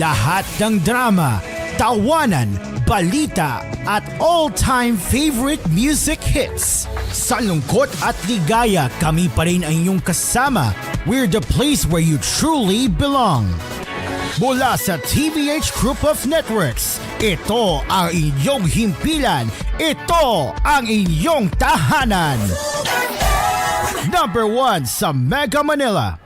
Lahat ng drama, tawanan, balita at all-time favorite music hits. Sa lungkot at ligaya, kami pa rin ang inyong kasama. We're the place where you truly belong. Mula sa TVH Group of Networks, ito ang inyong himpilan. Ito ang inyong tahanan. Number 1 sa Mega Manila.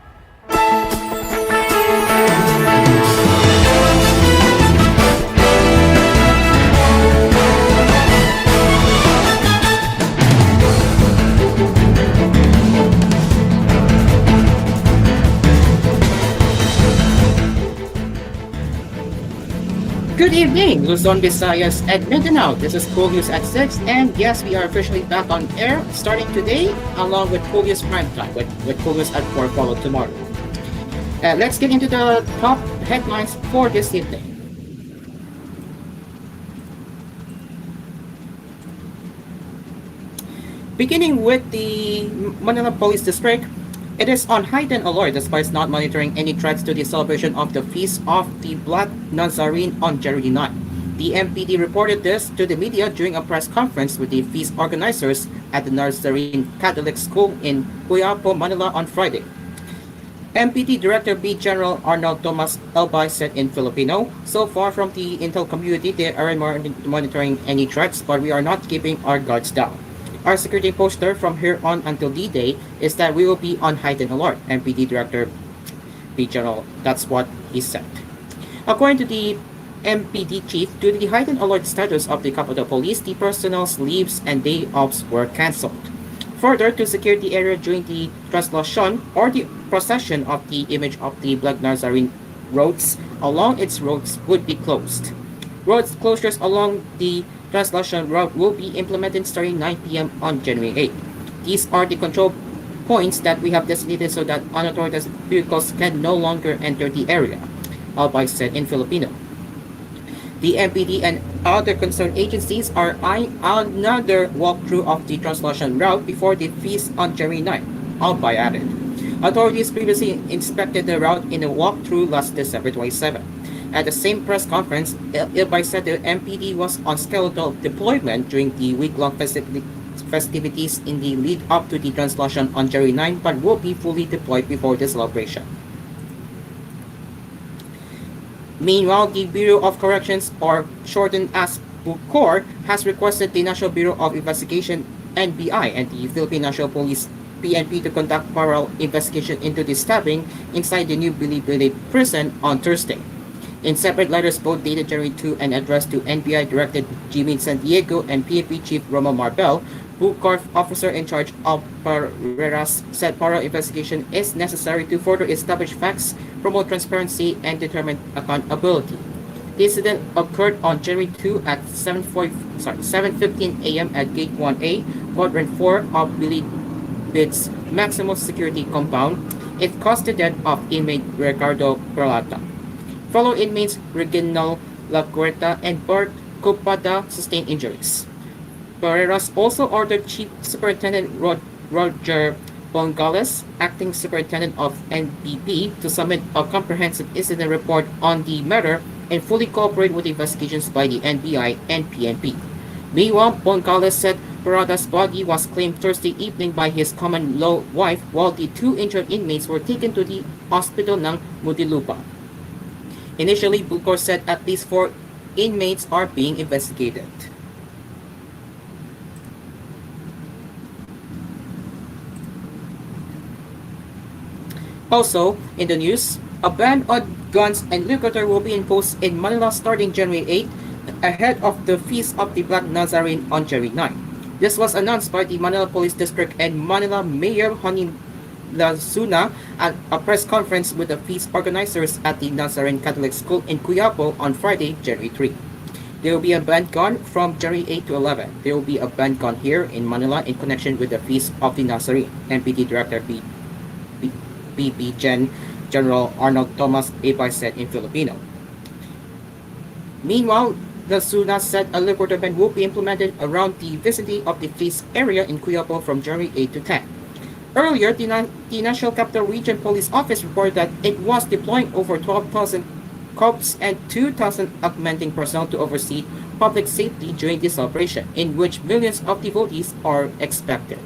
Good evening, Luzon, Visayas, and Mindanao. This is koolNews at 6, and yes, we are officially back on air starting today, along with koolNews Prime Time, with koolNews at 4 followed tomorrow. Let's get into the top headlines for this evening. Beginning with the Manila Police District, it is on heightened alert despite not monitoring any threats to the celebration of the Feast of the Black Nazarene on January 9. The MPD reported this to the media during a press conference with the feast organizers at the Nazarene Catholic School in Quiapo, Manila on Friday. MPD Director B. General Arnold Tomas Elbay said in Filipino, "So far from the intel community, they aren't monitoring any threats, but we are not keeping our guards down. Our security posture from here on until D-Day is that we will be on heightened alert." MPD Director B. General, that's what he said. According to the MPD chief, due to the heightened alert status of the Capitol Police, the personnel's leaves and day offs were cancelled. Further, to secure the area during the translation or the procession of the image of the Black Nazarene, roads along its roads would be closed. Road closures along the translation route will be implemented starting 9 p.m. on January 8. These are the control points that we have designated so that unauthorized vehicles can no longer enter the area, Albay said in Filipino. The MPD and other concerned agencies are eyeing another walkthrough of the translation route before the feast on January 9, Albay added. Authorities previously inspected the route in a walkthrough last December 27. At the same press conference, Elbay said the MPD was on skeletal deployment during the week-long festivities in the lead-up to the translation on January 9, but will be fully deployed before the celebration. Meanwhile, the Bureau of Corrections, or shortened as BUCOR, has requested the National Bureau of Investigation (NBI) and the Philippine National Police (PNP) to conduct parallel investigation into the stabbing inside the new Bilibili prison on Thursday. In separate letters, both dated January 2 and addressed to NBI Director Jimmy San Diego and PNP Chief Roma Marbel, BUCOR officer in charge of Pareras said parallel investigation is necessary to further establish facts, promote transparency, and determine accountability. The incident occurred on January 2 at 7:15 a.m. at Gate 1A, Quadrant 4 of Bilibid's maximum security compound. It caused the death of inmate Ricardo Peralta. Fellow inmates Reginald Laguerta and Bert Copada sustained injuries. Pareras also ordered Chief Superintendent Roger Bongales, acting superintendent of NPP, to submit a comprehensive incident report on the matter and fully cooperate with investigations by the NBI and PNP. Meanwhile, Bongales said Parada's body was claimed Thursday evening by his common-law wife, while the two injured inmates were taken to the hospital ng Muntinlupa. Initially, BUCOR said at least 4 inmates are being investigated. Also, in the news, a ban on guns and liquor will be imposed in Manila starting January 8 ahead of the Feast of the Black Nazarene on January 9. This was announced by the Manila Police District and Manila Mayor Honey Lazuna at a press conference with the feast organizers at the Nazarene Catholic School in Quiapo on Friday, January 3. There will be a band gun from January 8 to 11. There will be a band gun here in Manila in connection with the Feast of the Nazarene, MPD Director BB General Arnold Tomas Elbay said in Filipino. Meanwhile, the SUNA said a liquor ban will be implemented around the vicinity of the feast area in Quiapo from January 8 to 10. Earlier, the National Capital Region Police Office reported that it was deploying over 12,000 corps and 2,000 augmenting personnel to oversee public safety during this celebration, in which millions of devotees are expected.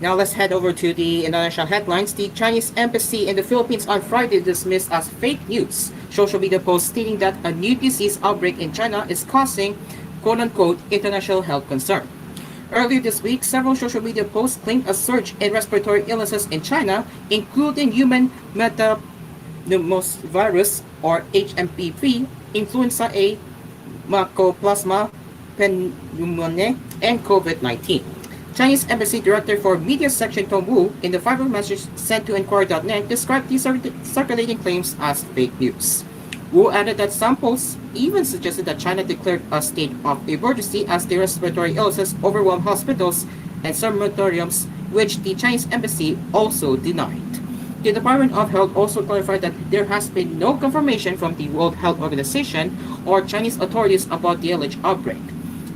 Now let's head over to the international headlines. The Chinese embassy in the Philippines on Friday dismissed as fake news social media posts stating that a new disease outbreak in China is causing quote-unquote international health concern. Earlier this week, several social media posts claimed a surge in respiratory illnesses in China, including human metapneumovirus or HMPV, influenza A, Mycoplasma pneumoniae, and COVID-19. Chinese Embassy Director for Media Section Tom Wu, in the viral message sent to Enquirer.net, described these circulating claims as fake news. Wu added that some posts even suggested that China declared a state of emergency as the respiratory illnesses overwhelmed hospitals and sanatoriums, which the Chinese Embassy also denied. The Department of Health also clarified that there has been no confirmation from the World Health Organization or Chinese authorities about the alleged outbreak.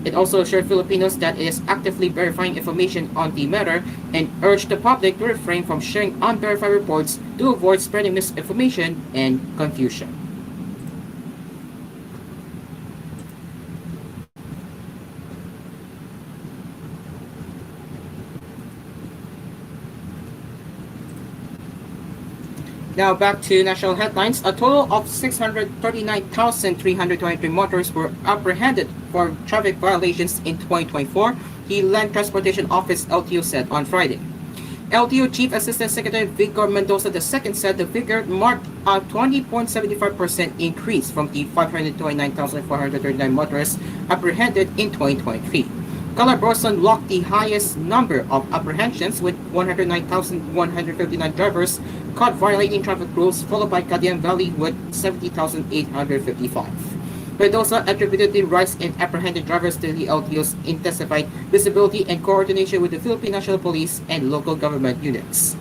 It also assured Filipinos that it is actively verifying information on the matter and urged the public to refrain from sharing unverified reports to avoid spreading misinformation and confusion. Now back to national headlines. A total of 639,323 motorists were apprehended for traffic violations in 2024, the Land Transportation Office LTO said on Friday. LTO Chief Assistant Secretary Victor Mendoza II said the figure marked a 20.75% increase from the 529,439 motorists apprehended in 2023. Calabarzon locked the highest number of apprehensions with 109,159 drivers caught violating traffic rules, followed by Cagayan Valley with 70,855. Mendoza attributed the rise in apprehended drivers to the LTO's intensified visibility and coordination with the Philippine National Police and local government units.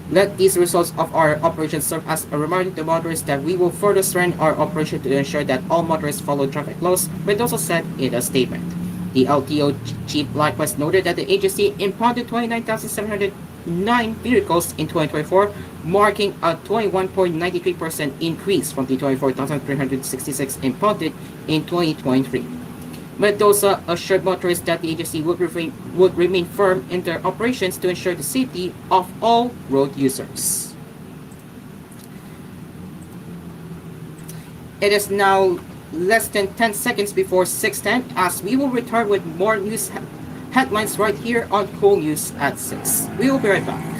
Let these results of our operation serve as a reminder to motorists that we will further strengthen our operation to ensure that all motorists follow traffic laws, Mendoza said in a statement. The LTO chief likewise noted that the agency impounded 29,709 vehicles in 2024, marking a 21.93% increase from the 24,366 impounded in 2023. Mendoza assured motorists that the agency would remain firm in their operations to ensure the safety of all road users. It is now less than 10 seconds before 6:10 as we will return with more news headlines right here on koolNews at 6. We will be right back.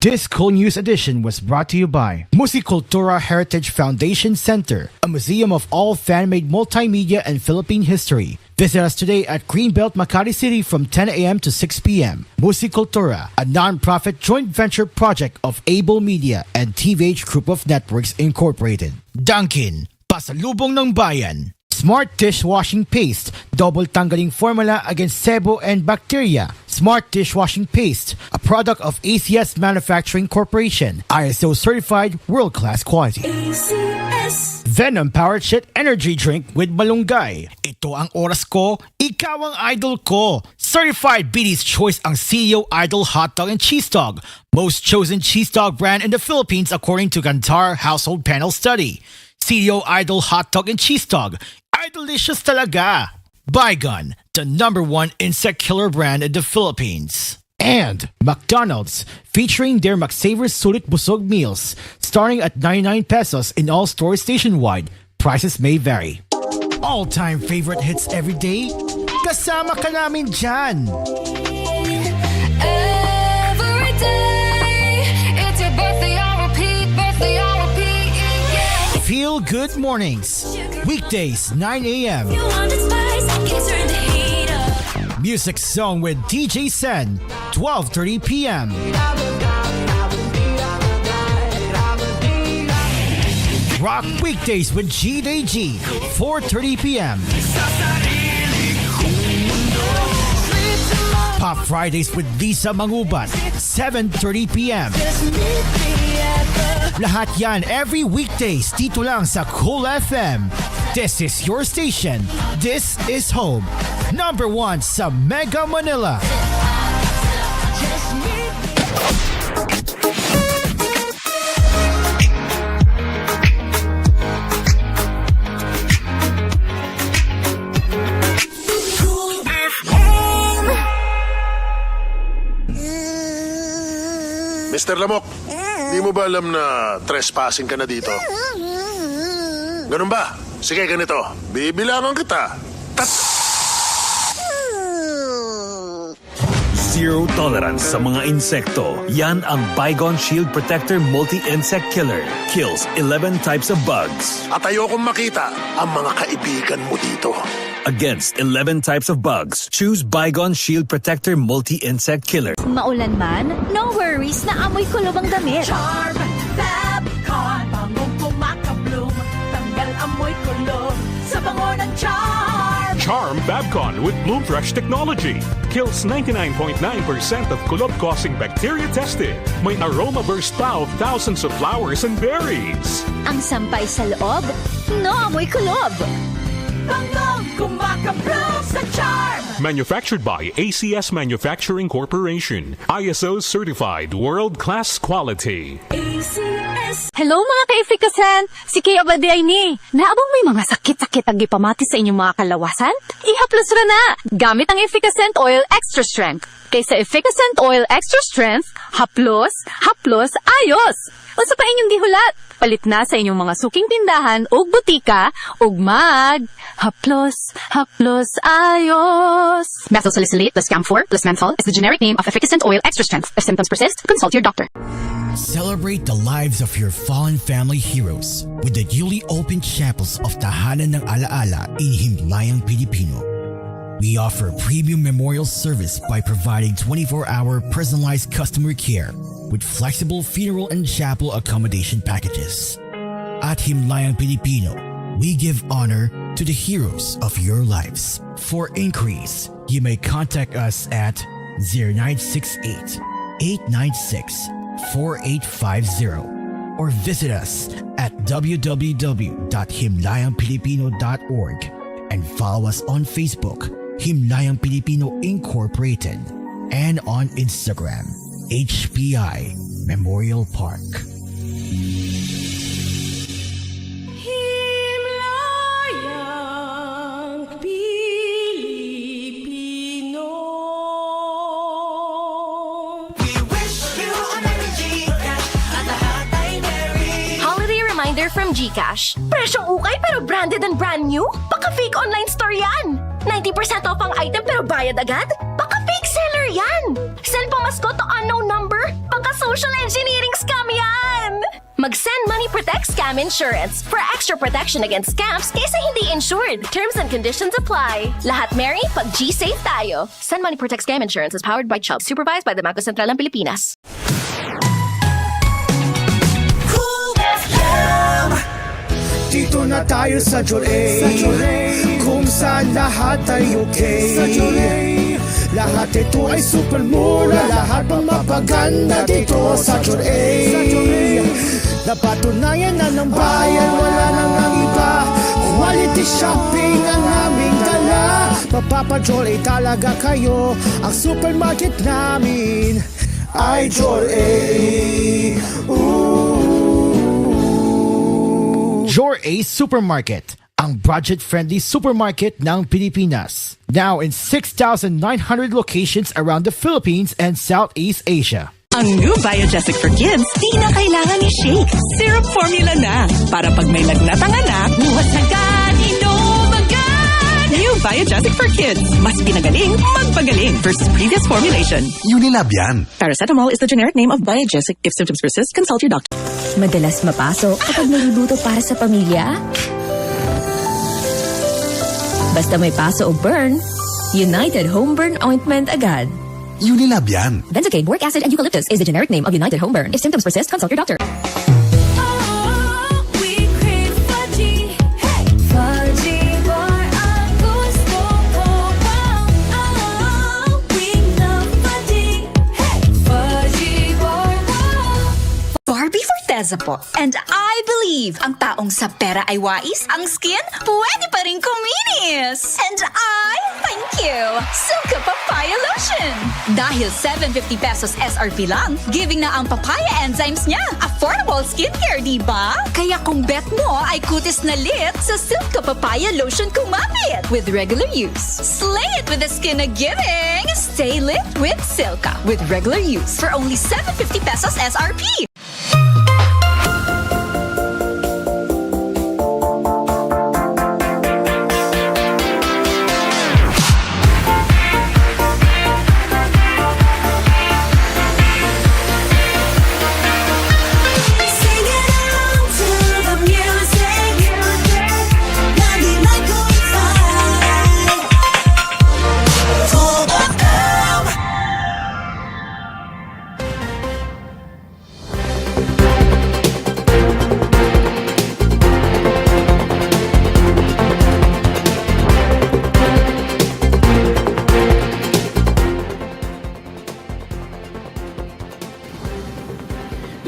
This koolNews edition was brought to you by Musicultura Heritage Foundation Center, a museum of all fan-made multimedia and Philippine history. Visit us today at Greenbelt, Makati City from 10 a.m. to 6 p.m. Musicultura, a non-profit joint venture project of Able Media and TVH Group of Networks Incorporated. Dunkin', pasalubong ng bayan. Smart Dishwashing Paste, double tanggaling formula against sebo and bacteria. Smart Dishwashing Paste, a product of ACS Manufacturing Corporation, ISO certified world-class quality. ACS. Venom Powered Shit Energy Drink with Malunggay. Ito ang oras ko, ikaw ang idol ko. Certified BD's Choice ang CEO Idol Hot Dog and Cheese Dog, most chosen cheese dog brand in the Philippines according to Kantar Household Panel Study. CEO Idol Hot Dog and Cheese Dog, Idolicious talaga. Bygone, the #1 insect killer brand in the Philippines. And McDonald's, featuring their McSavers Sulit Busog meals, starting at 99 pesos in all stores nationwide. Prices may vary. All-time favorite hits every day? Kasama ka namin dyan! Every day, it's your birthday on repeat, yeah. Feel Feel Good Mornings. Weekdays, 9 a.m. Music Zone with DJ Sen, 12:30 p.m. Rock Weekdays with G, 4:30 p.m. Pop Fridays with Lisa Mangubat, 7:30 p.m. Lahat yan every weekdays dito lang sa Cool FM. This is your station. This is home. Number 1 sa Mega Manila. Mr. Lamok, di mo ba alam na trespassing ka na dito? Ganun ba? Sige, ganito. Bibilangan kita. Zero tolerance sa mga insekto. Yan ang Bygone Shield Protector Multi-Insect Killer. Kills 11 types of bugs. At ayokong makita ang mga kaibigan mo dito. Against 11 types of bugs, choose Bygone Shield Protector Multi-Insect Killer. Maulan man, no worries na amoy kulob ang damit. Charm, Babcon, bangong kumakabloom, tanggal amoy kulob sa bango ng Charm. Charm Babcon with Bloom Fresh technology kills 99.9% of kulob-causing bacteria tested. May aroma burst pa of thousands of flowers and berries. Ang sampay sa loob, no amoy kulob. Bangong kumakabloom sa Charm. Manufactured by ACS Manufacturing Corporation. ISO certified world-class quality. ACS. Hello mga ka-efikasan! Si Kay Abaday ni. Naabang may mga sakit-sakit ang gipamati sa inyong mga kalawasan? Ihaplos ra na! Gamit ang Efficacent Oil Extra Strength. Kaysa Efficacent Oil Extra Strength, haplos, ayos! O sa pa inyong gihulat, palit na sa inyong mga suking tindahan o butika o haplos, ayos! Methyl salicylate plus camphor plus menthol is the generic name of Efficacent Oil Extra Strength. If symptoms persist, consult your doctor. Celebrate the lives of your fallen family heroes with the newly opened chapels of Tahanan ng Alaala in Himlayang Pilipino. We offer premium memorial service by providing 24-hour personalized customer care with flexible funeral and chapel accommodation packages. At Himlayang Pilipino, we give honor to the heroes of your lives. For inquiries, you may contact us at 0968-896-4850 or visit us at www.himlayangpilipino.org and follow us on Facebook, Himlayang Pilipino Incorporated, and on Instagram, HPI Memorial Park. Himlayang Pilipino. We wish you a Merry Gcash at lahat ay merry. Holiday reminder from GCash. Presyong ukay pero branded and brand new? Baka fake online store yan! 90% off ang item pero bayad agad? Baka fake seller yan! Send pamasko to unknown number? Baka social engineering scam yan! Mag-Send Money Protect Scam Insurance for extra protection against scams kaysa hindi insured. Terms and conditions apply. Lahat merry pag G-Safe tayo. Send Money Protect Scam Insurance is powered by Chubb, supervised by the Bangko Sentral ng Pilipinas. Dito na tayo sa Joray, kung saan lahat ay okay. Sa Joray, lahat ito ay super mura, lahat pang mapaganda dito sa Joray. Napatunayan na ng bayan, wala nang ang iba. Quality shopping ang aming dala. Mapapa-Joray talaga kayo, ang supermarket namin ay Joray. Joray Supermarket, ang budget-friendly supermarket ng Pilipinas. Now in 6,900 locations around the Philippines and Southeast Asia. Ang new Biogesic for Kids, di na kailangan ni shake. Syrup formula na. Para pag may lagnat ang anak, buhat agad, inom agad. New Biogesic for Kids. Mas pinagaling, magpagaling versus previous formulation. Unilab yan. Paracetamol is the generic name of Biogesic. If symptoms persist, consult your doctor. Madalas mapasok kapag niluluto para sa pamilya. Basta may paso o burn, United Home Burn Ointment agad. Unilab yan. Benzocaine, boric acid, and eucalyptus is the generic name of United Home Burn. If symptoms persist, consult your doctor. Barbie Forteza po. And I believe ang taong sa pera ay wais, ang skin pwede pa rin kuminis. And I thank you, Silka Papaya Lotion. Dahil 750 pesos SRP lang, giving na ang papaya enzymes niya. Affordable skincare, di ba? Kaya kung bet mo ay kutis na lit, sa Silka Papaya Lotion kumapit. With regular use, slay it with the skin na giving. Stay lit with Silka. With regular use for only 750 pesos SRP.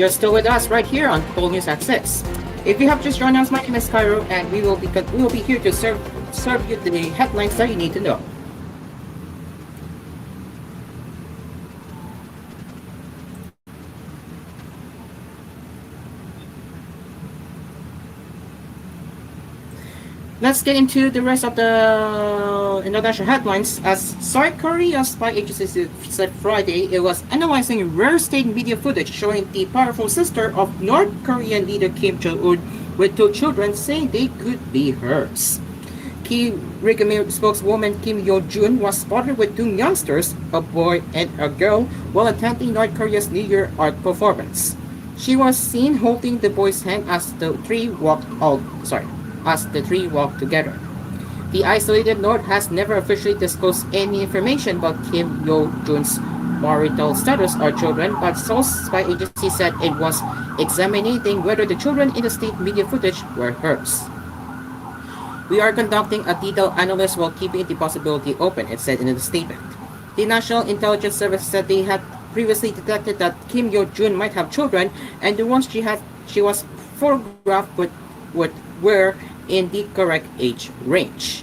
You're still with us right here on koolNews at 6. If you have just joined us, my name is Cairo, and we will be here to serve you the headlines that you need to know. Let's get into the rest of the international headlines. As South Korea's spy agency said Friday, it was analyzing rare state media footage showing the powerful sister of North Korean leader Kim Jong-un with two children, saying they could be hers. Key Regime spokeswoman Kim Yo-jun was spotted with two youngsters, a boy and a girl, while attending North Korea's New Year art performance. She was seen holding the boy's hand as the three walked together. The isolated North has never officially disclosed any information about Kim Yo-jun's marital status or children, but Seoul's spy agency said it was examining whether the children in the state media footage were hers. We are conducting a detailed analysis while keeping the possibility open, it said in a statement. The National Intelligence Service said they had previously detected that Kim Yo-jun might have children, and the ones she was photographed with were in the correct age range.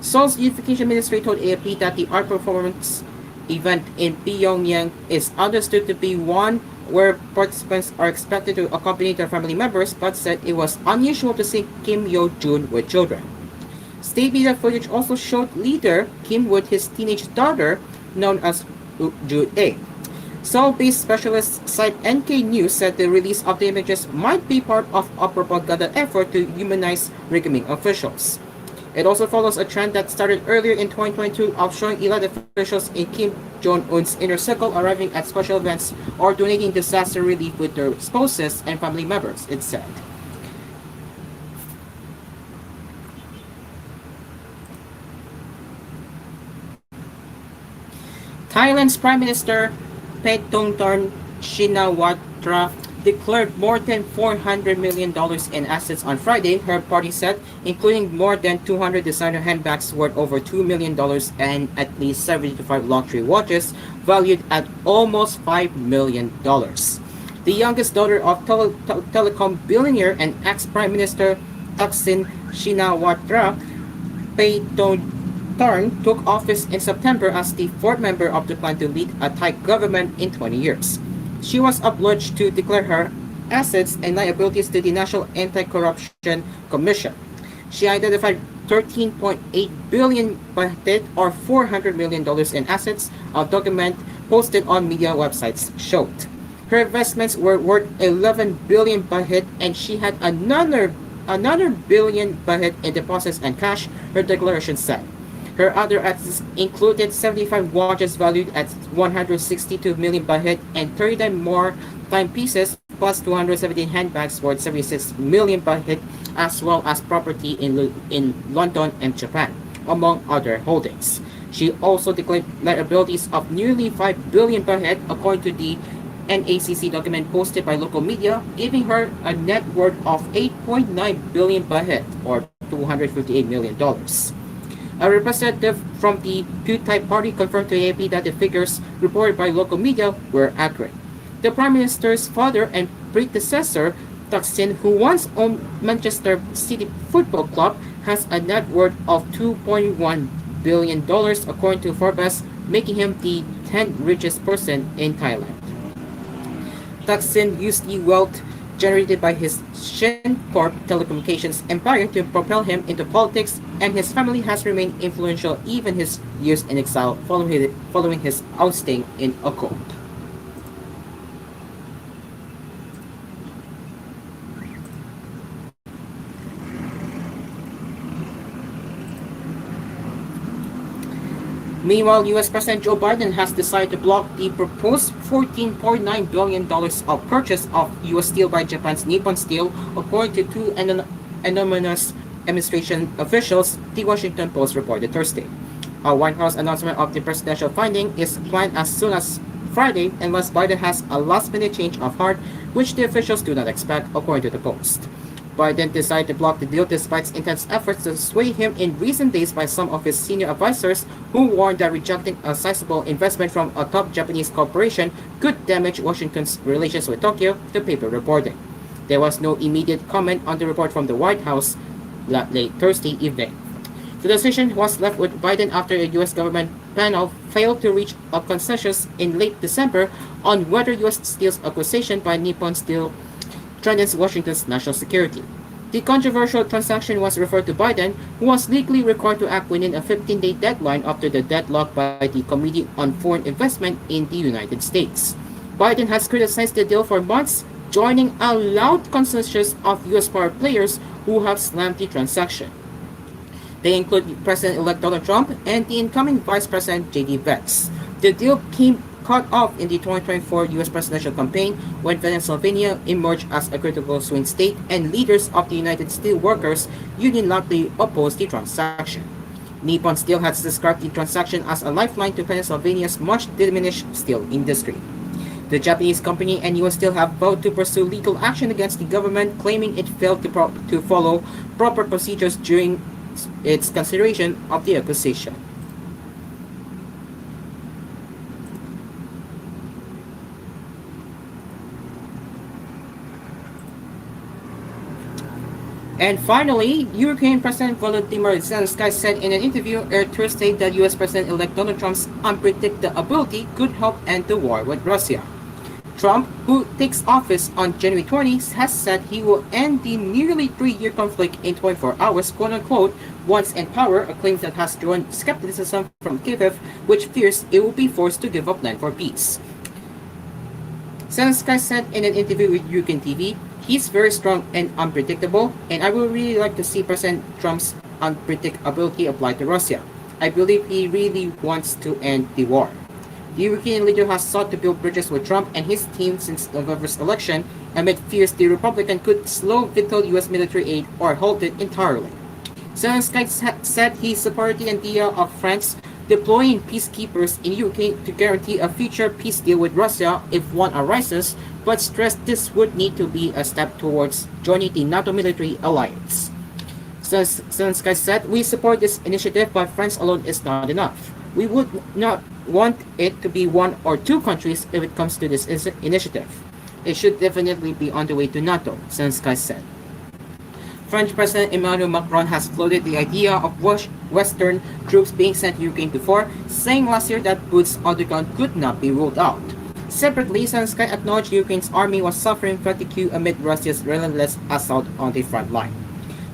Seoul's Unification Ministry told AFP that the art performance event in Pyongyang is understood to be one where participants are expected to accompany their family members, but said it was unusual to see Kim Yo-jun with children. State media footage also showed leader Kim with his teenage daughter, known as Ju-ae. Seoul-based specialist site NK News said the release of the images might be part of a propaganda effort to humanize regime officials. It also follows a trend that started earlier in 2022 of showing elite officials in Kim Jong-un's inner circle arriving at special events or donating disaster relief with their spouses and family members, it said. Thailand's Prime Minister Paetongtarn Shinawatra declared more than $400 million in assets on Friday, her party said, including more than 200 designer handbags worth over $2 million and at least 75 luxury watches valued at almost $5 million. The youngest daughter of telecom billionaire and ex-Prime Minister Thaksin Shinawatra, Paetongtarn took office in September as the fourth member of the plan to lead a Thai government in 20 years. She was obliged to declare her assets and liabilities to the National Anti-Corruption Commission. She identified 13.8 billion baht or $400 million in assets, a document posted on media websites showed. Her investments were worth 11 billion baht and she had another billion baht in deposits and cash, her declaration said. Her other assets included 75 watches valued at 162 million baht and 39 more timepieces plus 217 handbags worth 76 million per hit, as well as property in London and Japan, among other holdings. She also declared liabilities of nearly 5 billion per head, according to the NACC document posted by local media, giving her a net worth of 8.9 billion per head, or $258 million. A representative from the Pheu party confirmed to AAP that the figures reported by local media were accurate. The Prime Minister's father and predecessor, Thaksin, who once owned Manchester City Football Club, has a net worth of $2.1 billion, according to Forbes, making him the 10th richest person in Thailand. Thaksin used the wealth generated by his Shincorp telecommunications empire to propel him into politics, and his family has remained influential even his years in exile following his ousting in a court. Meanwhile, U.S. President Joe Biden has decided to block the proposed $14.9 billion of purchase of U.S. steel by Japan's Nippon Steel, according to two anonymous administration officials, the Washington Post reported Thursday. A White House announcement of the presidential finding is planned as soon as Friday, unless Biden has a last-minute change of heart, which the officials do not expect, according to the Post. Biden decided to block the deal despite intense efforts to sway him in recent days by some of his senior advisors, who warned that rejecting a sizable investment from a top Japanese corporation could damage Washington's relations with Tokyo, the paper reported. There was no immediate comment on the report from the White House late Thursday evening. The decision was left with Biden after a U.S. government panel failed to reach a consensus in late December on whether U.S. Steel's acquisition by Nippon Steel threatens Washington's national security. The controversial transaction was referred to Biden, who was legally required to act within a 15-day deadline after the deadlock by the Committee on Foreign Investment in the United States. Biden has criticized the deal for months, joining a loud consensus of U.S. power players who have slammed the transaction. They include President-elect Donald Trump and the incoming Vice President J.D. Vance. The deal came cut off in the 2024 U.S. presidential campaign when Pennsylvania emerged as a critical swing state, and leaders of the United Steelworkers Union loudly opposed the transaction. Nippon Steel has described the transaction as a lifeline to Pennsylvania's much diminished steel industry. The Japanese company and U.S. Steel have vowed to pursue legal action against the government, claiming it failed to follow proper procedures during its consideration of the acquisition. And finally, Ukraine President Volodymyr Zelensky said in an interview aired Thursday that U.S. President-elect Donald Trump's unpredictability could help end the war with Russia. Trump, who takes office on January 20, has said he will end the nearly 3-year conflict in 24 hours, quote-unquote, once in power, a claim that has drawn skepticism from Kyiv, which fears it will be forced to give up land for peace. Zelensky said in an interview with Ukraine TV, "He's very strong and unpredictable, and I would really like to see President Trump's unpredictability applied to Russia. I believe he really wants to end the war." The Ukrainian leader has sought to build bridges with Trump and his team since November's election, amid fears the Republican could slow vital U.S. military aid or halt it entirely. Zelensky said he supported the idea of France deploying peacekeepers in Ukraine to guarantee a future peace deal with Russia if one arises, but stressed this would need to be a step towards joining the NATO military alliance. Zelensky said, "We support this initiative, but France alone is not enough. We would not want it to be one or two countries if it comes to this initiative. It should definitely be on the way to NATO," Zelensky said. French President Emmanuel Macron has floated the idea of Western troops being sent to Ukraine before, saying last year that boots on the ground could not be ruled out. Separately, Zelensky acknowledged Ukraine's army was suffering fatigue amid Russia's relentless assault on the front line.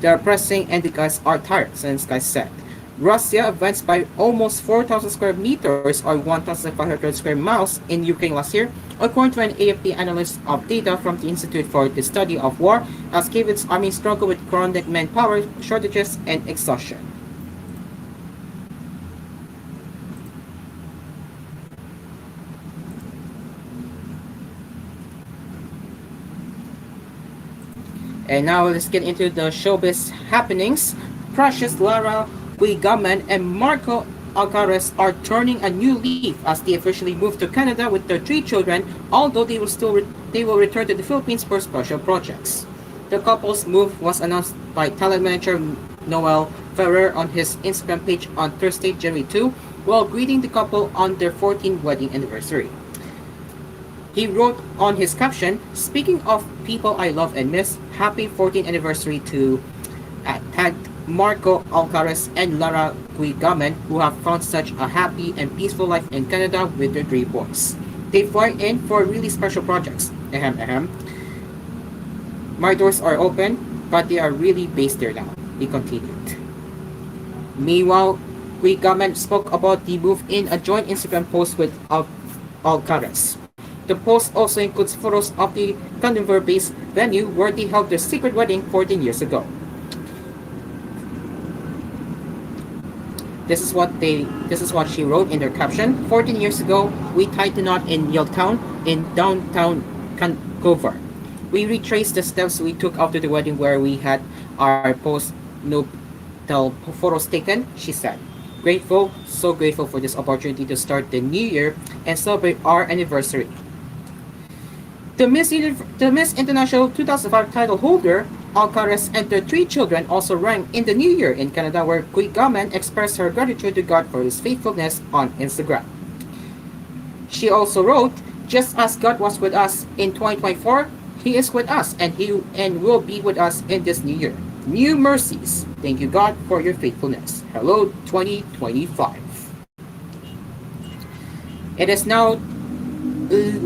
"They are pressing and the guys are tired," Zelensky said. Russia advanced by almost 4,000 square meters or 1,500 square miles in Ukraine last year, according to an AFP analyst of data from the Institute for the Study of War, as Kyiv's army struggled with chronic manpower shortages and exhaustion. And now let's get into the showbiz happenings. Precious Lara Guigaman and Marco Alcaraz are turning a new leaf as they officially move to Canada with their 3 children, although they will return to the Philippines for special projects. The couple's move was announced by talent manager Noel Ferrer on his Instagram page on Thursday, January 2, while greeting the couple on their 14th wedding anniversary. He wrote on his caption, "Speaking of people I love and miss, happy 14th anniversary to tagged Marco Alcaraz and Lara Guigaman, who have found such a happy and peaceful life in Canada with their 3 boys. They fly in for really special projects. Ahem, ahem. My doors are open, but they are really based there now," he continued. Meanwhile, Guigaman spoke about the move in a joint Instagram post with Alcaraz. The post also includes photos of the Vancouver-based venue where they held their secret wedding 14 years ago. This is what she wrote in their caption. 14 years ago, we tied the knot in Yaletown in downtown Vancouver. We retraced the steps we took after the wedding where we had our post-nuptial photos taken, she said. Grateful, so grateful for this opportunity to start the new year and celebrate our anniversary. The Miss International 2005 title holder, Alcaraz, and their 3 children also rang in the new year in Canada, where Guigaman expressed her gratitude to God for his faithfulness on Instagram. She also wrote, "Just as God was with us in 2024, He is with us and will be with us in this new year. New mercies. Thank you, God, for your faithfulness. Hello, 2025." It is now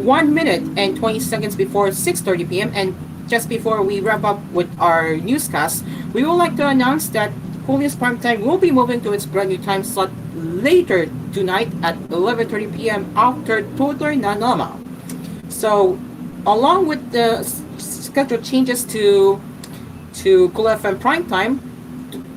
1 minute and 20 seconds before 6:30 p.m. and just before we wrap up with our newscast, we would like to announce that koolNews Primetime will be moving to its brand new time slot later tonight at 11:30 p.m. after Totoy na Naman. So, along with the schedule changes to Cool FM Primetime,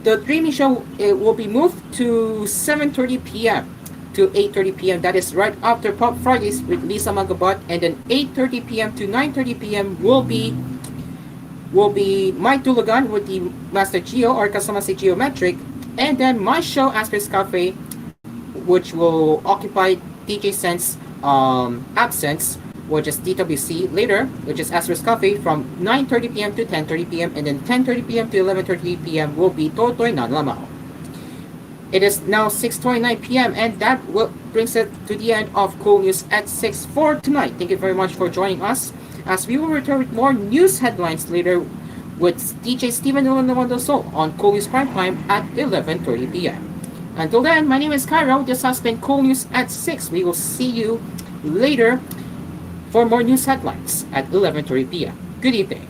the dreaming show will be moved to 7:30 p.m. to 8:30 p.m. That is right after Pop Fridays with Lisa Magabat, and then 8:30 p.m. to 9:30 p.m. will be My Tulugan with the Master Geo or Kasama si Geometric, and then my show Asper's Cafe, which will occupy DJ Sen's absence, which is DWC later, which is Asper's Cafe from 9:30 p.m. to 10:30 p.m. and then 10:30 p.m. to 11:30 p.m. will be Totoy na Naman. It is now 6:29 p.m. and that brings it to the end of Cool News at 6 for tonight. Thank you very much for joining us, as we will return with more news headlines later with DJ Steven Ilonamondoso on Cool News Prime Time at 11:30 p.m. Until then, my name is Cairo. This has been Cool News at 6. We will see you later for more news headlines at 11:30 p.m. Good evening.